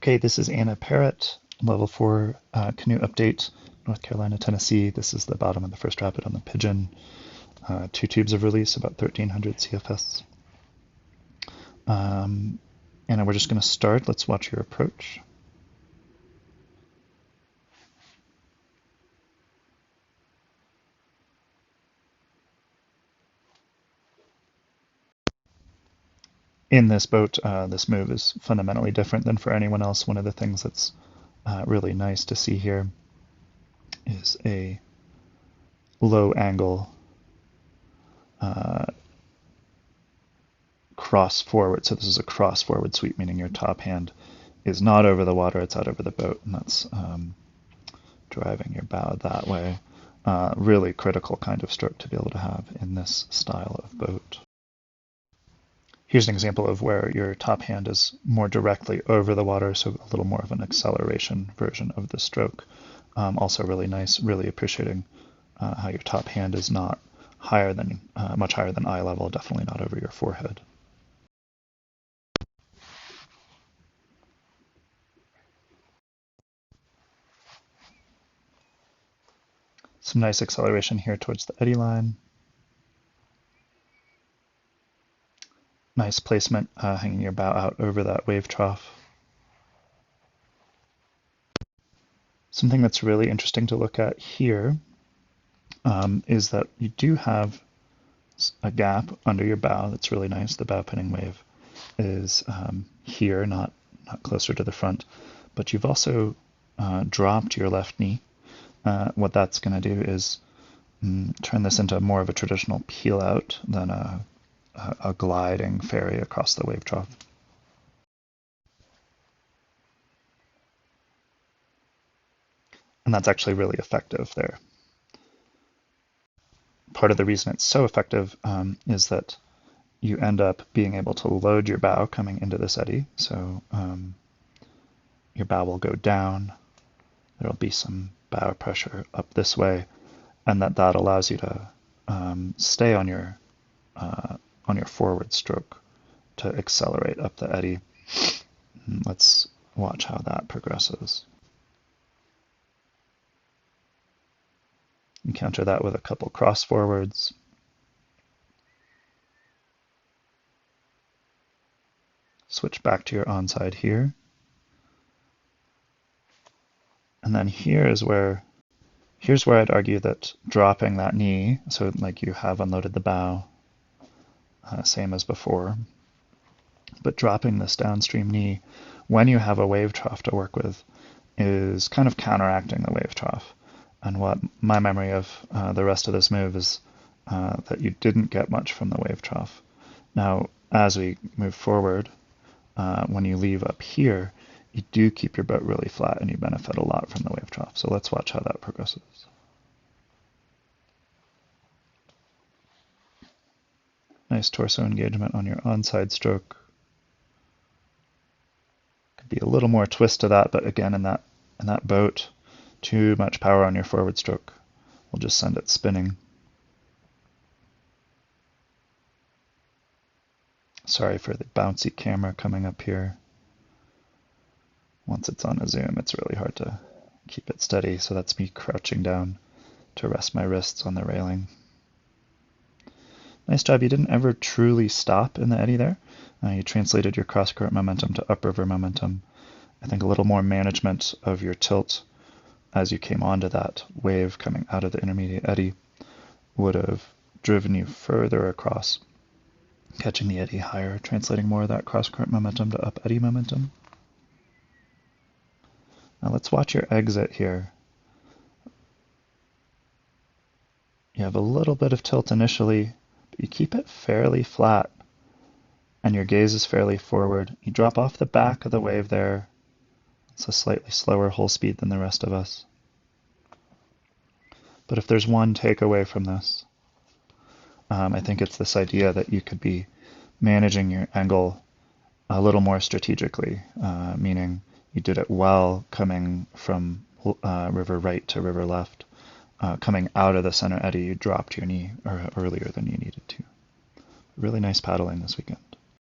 Okay, this is Anna Parrott, level 4 canoe update, North Carolina, Tennessee. This is the bottom of the first rapid on the Pigeon. 2 tubes of release, about 1,300 CFS. Anna, we're just going to start. Let's watch your approach. In this boat, this move is fundamentally different than for anyone else. One of the things that's really nice to see here is a low angle cross forward. So this is a cross forward sweep, meaning your top hand is not over the water, it's out over the boat, and that's driving your bow that way. Really critical kind of stroke to be able to have in this style of boat. Here's an example of where your top hand is more directly over the water, so a little more of an acceleration version of the stroke. Also really nice, really appreciating how your top hand is not higher than, much higher than eye level, definitely not over your forehead. Some nice acceleration here towards the eddy line. Nice placement, hanging your bow out over that wave trough. Something that's really interesting to look at here is that you do have a gap under your bow that's really nice. The bow pinning wave is here, not closer to the front, but you've also dropped your left knee. What that's going to do is turn this into more of a traditional peel out than a gliding ferry across the wave trough. And that's actually really effective there. Part of the reason it's so effective is that you end up being able to load your bow coming into this eddy. So your bow will go down. There'll be some bow pressure up this way, and that allows you to stay on your forward stroke to accelerate up the eddy. Let's watch how that progresses. And counter that with a couple cross forwards. Switch back to your onside here. And then here's where I'd argue that dropping that knee, so like you have unloaded the bow, same as before, but dropping this downstream knee when you have a wave trough to work with is kind of counteracting the wave trough. And what my memory of the rest of this move is that you didn't get much from the wave trough. Now, as we move forward, when you leave up here, you do keep your boat really flat and you benefit a lot from the wave trough. So let's watch how that progresses. Nice torso engagement on your onside stroke. Could be a little more twist to that, but again, in that boat, too much power on your forward stroke will just send it spinning. Sorry for the bouncy camera coming up here. Once it's on a zoom, it's really hard to keep it steady, so that's me crouching down to rest my wrists on the railing. Nice job. You didn't ever truly stop in the eddy there. You translated your cross-current momentum to upriver momentum. I think a little more management of your tilt as you came onto that wave coming out of the intermediate eddy would have driven you further across, catching the eddy higher, translating more of that cross-current momentum to up eddy momentum. Now let's watch your exit here. You have a little bit of tilt initially, but you keep it fairly flat, and your gaze is fairly forward. You drop off the back of the wave there. It's a slightly slower hull speed than the rest of us. But if there's one takeaway from this, I think it's this idea that you could be managing your angle a little more strategically, meaning you did it well coming from river right to river left. Coming out of the center eddy, you dropped your knee earlier than you needed to. Really nice paddling this weekend.